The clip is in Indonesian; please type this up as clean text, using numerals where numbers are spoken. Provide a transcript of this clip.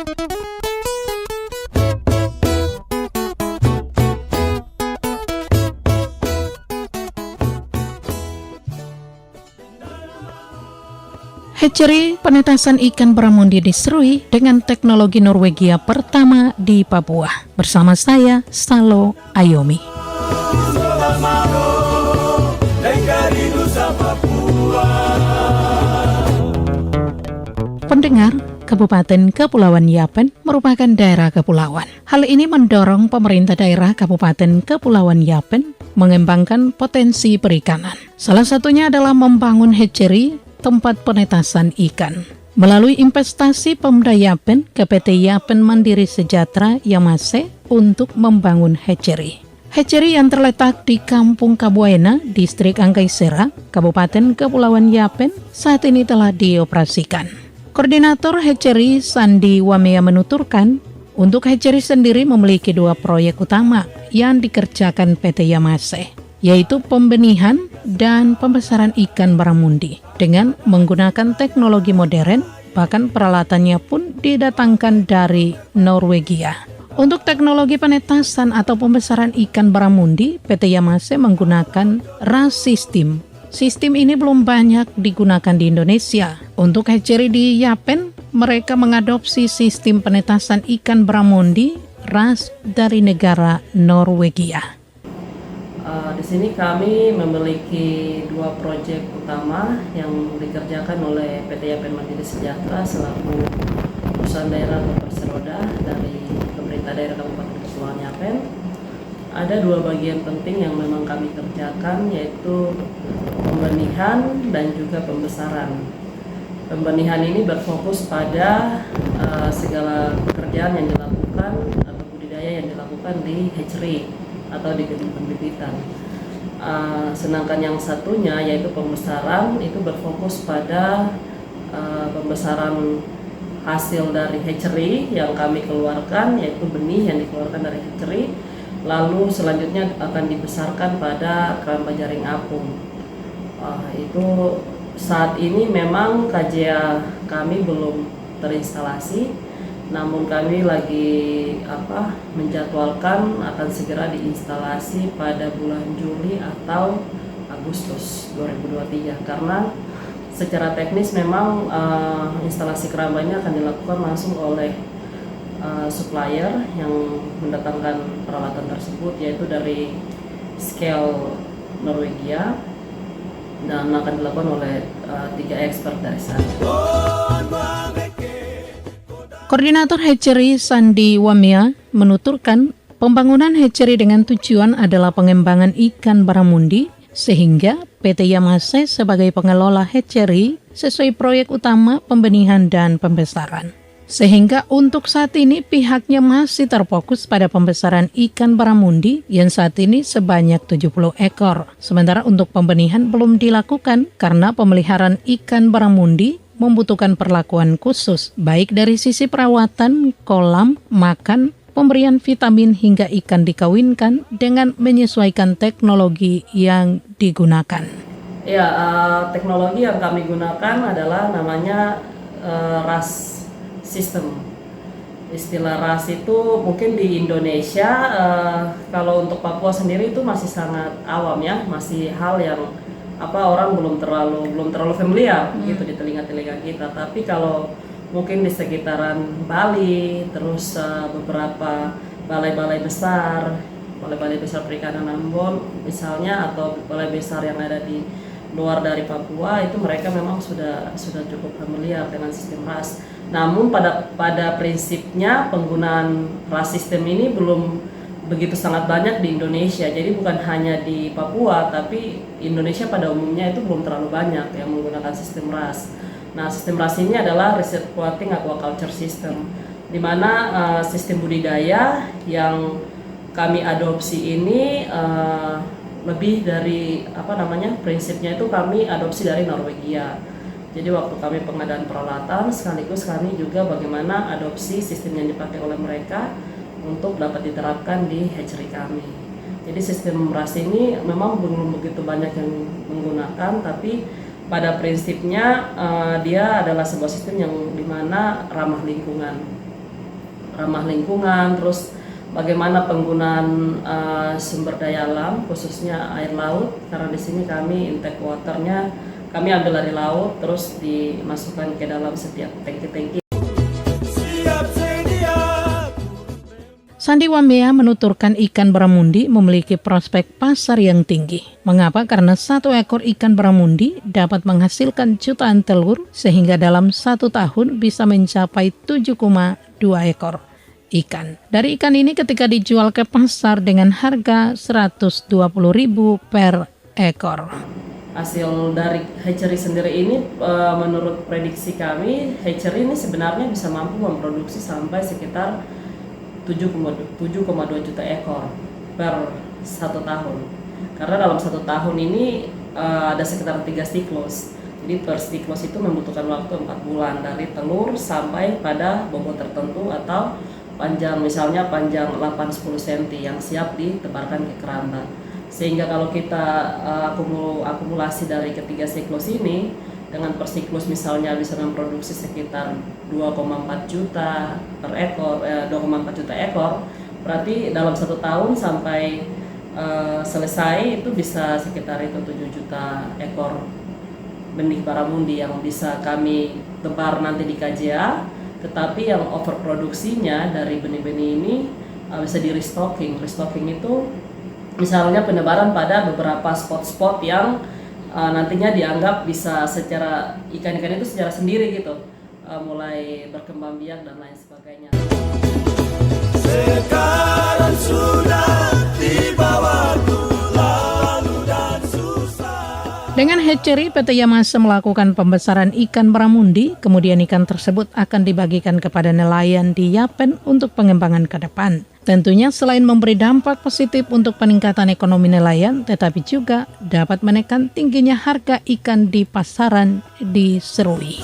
Hatchery penetasan ikan baramundi di Serui dengan teknologi Norwegia pertama di Papua. Bersama saya, Salo Ayomi. Pendengar, Kabupaten Kepulauan Yapen merupakan daerah kepulauan. Hal ini mendorong pemerintah daerah Kabupaten Kepulauan Yapen mengembangkan potensi perikanan. Salah satunya adalah membangun hatchery, tempat penetasan ikan. Melalui investasi Pemda Yapen ke PT Yapen Mandiri Sejahtera Yamase untuk membangun hatchery. Hatchery yang terletak di Kampung Kabuaena, Distrik Angkaisera, Kabupaten Kepulauan Yapen, saat ini telah dioperasikan. Koordinator hatchery Sandi Wamea menuturkan, untuk hatchery sendiri memiliki 2 proyek utama yang dikerjakan PT Yamase, yaitu pembenihan dan pembesaran ikan baramundi dengan menggunakan teknologi modern, bahkan peralatannya pun didatangkan dari Norwegia. Untuk teknologi penetasan atau pembesaran ikan baramundi, PT Yamase menggunakan RAS system. Sistem ini belum banyak digunakan di Indonesia. Untuk hatchery di Yapen, mereka mengadopsi sistem penetasan ikan baramundi RAS dari negara Norwegia. Di sini kami memiliki 2 proyek utama yang dikerjakan oleh PT Yapen Mandiri Sejahtera selaku perusahaan daerah atau perseroda dari pemerintah daerah Kabupaten Kepulauan Yapen. Ada 2 bagian penting yang memang kami kerjakan, yaitu pembenihan dan juga pembesaran. Pembenihan ini berfokus pada segala pekerjaan yang dilakukan atau budidaya yang dilakukan di hatchery atau di gedung pembibitan. Sedangkan yang satunya yaitu pembesaran itu berfokus pada pembesaran hasil dari hatchery yang kami keluarkan, yaitu benih yang dikeluarkan dari hatchery, lalu selanjutnya akan dibesarkan pada keramba jaring apung. Itu saat ini memang KJA kami belum terinstalasi, namun kami lagi menjadwalkan akan segera diinstalasi pada bulan Juli atau Agustus 2023, karena secara teknis memang instalasi keramba ini akan dilakukan langsung oleh supplier yang mendatangkan peralatan tersebut, yaitu dari Scale Norwegia, dan akan dilakukan oleh 3 expert dari sana. Koordinator hatchery Sandi Wamea menuturkan, pembangunan hatchery dengan tujuan adalah pengembangan ikan baramundi, sehingga PT Yamase sebagai pengelola hatchery sesuai proyek utama pembenihan dan pembesaran. Sehingga untuk saat ini pihaknya masih terfokus pada pembesaran ikan baramundi yang saat ini sebanyak 70 ekor. Sementara untuk pembenihan belum dilakukan karena pemeliharaan ikan baramundi membutuhkan perlakuan khusus, baik dari sisi perawatan, kolam, makan, pemberian vitamin hingga ikan dikawinkan dengan menyesuaikan teknologi yang digunakan. Ya, teknologi yang kami gunakan adalah namanya RAS system. Istilah RAS itu mungkin di Indonesia, kalau untuk Papua sendiri itu masih sangat awam ya, masih hal yang orang belum terlalu familiar gitu di telinga-telinga kita. Tapi kalau mungkin di sekitaran Bali, terus beberapa balai-balai besar perikanan Ambon misalnya, atau balai besar yang ada di luar dari Papua, itu mereka memang sudah cukup familiar dengan sistem RAS. Namun pada prinsipnya penggunaan RAS sistem ini belum begitu sangat banyak di Indonesia. Jadi bukan hanya di Papua, tapi Indonesia pada umumnya itu belum terlalu banyak yang menggunakan sistem RAS. Nah, sistem RAS ini adalah Recirculating Aquaculture System, di mana sistem budidaya yang kami adopsi ini lebih dari prinsipnya itu kami adopsi dari Norwegia. Jadi waktu kami pengadaan peralatan, sekaligus kami juga bagaimana adopsi sistem yang dipakai oleh mereka untuk dapat diterapkan di hatchery kami. Jadi sistem RAS ini memang belum begitu banyak yang menggunakan, tapi pada prinsipnya dia adalah sebuah sistem yang dimana ramah lingkungan. ramah lingkungan, terus bagaimana penggunaan sumber daya alam, khususnya air laut, karena di sini kami intake waternya kami ambil dari laut, terus dimasukkan ke dalam setiap tangki-tangki. Sandi Wambea menuturkan ikan baramundi memiliki prospek pasar yang tinggi. Mengapa? Karena satu ekor ikan baramundi dapat menghasilkan jutaan telur sehingga dalam 1 tahun bisa mencapai 7,2 ekor ikan. Dari ikan ini ketika dijual ke pasar dengan harga 120.000 per ekor. Hasil dari hatchery sendiri ini menurut prediksi kami, hatchery ini sebenarnya bisa mampu memproduksi sampai sekitar 7,2 juta ekor per 1 tahun. Karena dalam 1 tahun ini ada sekitar 3 siklus. Jadi per siklus itu membutuhkan waktu 4 bulan dari telur sampai pada bobot tertentu atau panjang, misalnya panjang 8-10 cm yang siap ditebarkan ke keramba. Sehingga kalau kita akumulasi dari ketiga siklus ini, dengan per siklus misalnya bisa memproduksi sekitar 2,4 juta per ekor, 2,4 juta ekor, berarti dalam 1 tahun sampai selesai itu bisa sekitar itu 7 juta ekor benih baramundi yang bisa kami tebar nanti di KJA. Tetapi yang overproduksinya dari benih-benih ini bisa di restocking. Restocking itu misalnya penebaran pada beberapa spot-spot yang nantinya dianggap bisa secara ikan-ikan itu secara sendiri gitu, mulai berkembang biak dan lain sebagainya. Sekarang sudah tiba waktu lalu dan susah. Dengan hatchery, PT Yamasa melakukan pembesaran ikan baramundi, kemudian ikan tersebut akan dibagikan kepada nelayan di Yapen untuk pengembangan ke depan. Tentunya selain memberi dampak positif untuk peningkatan ekonomi nelayan, tetapi juga dapat menekan tingginya harga ikan di pasaran di Serui.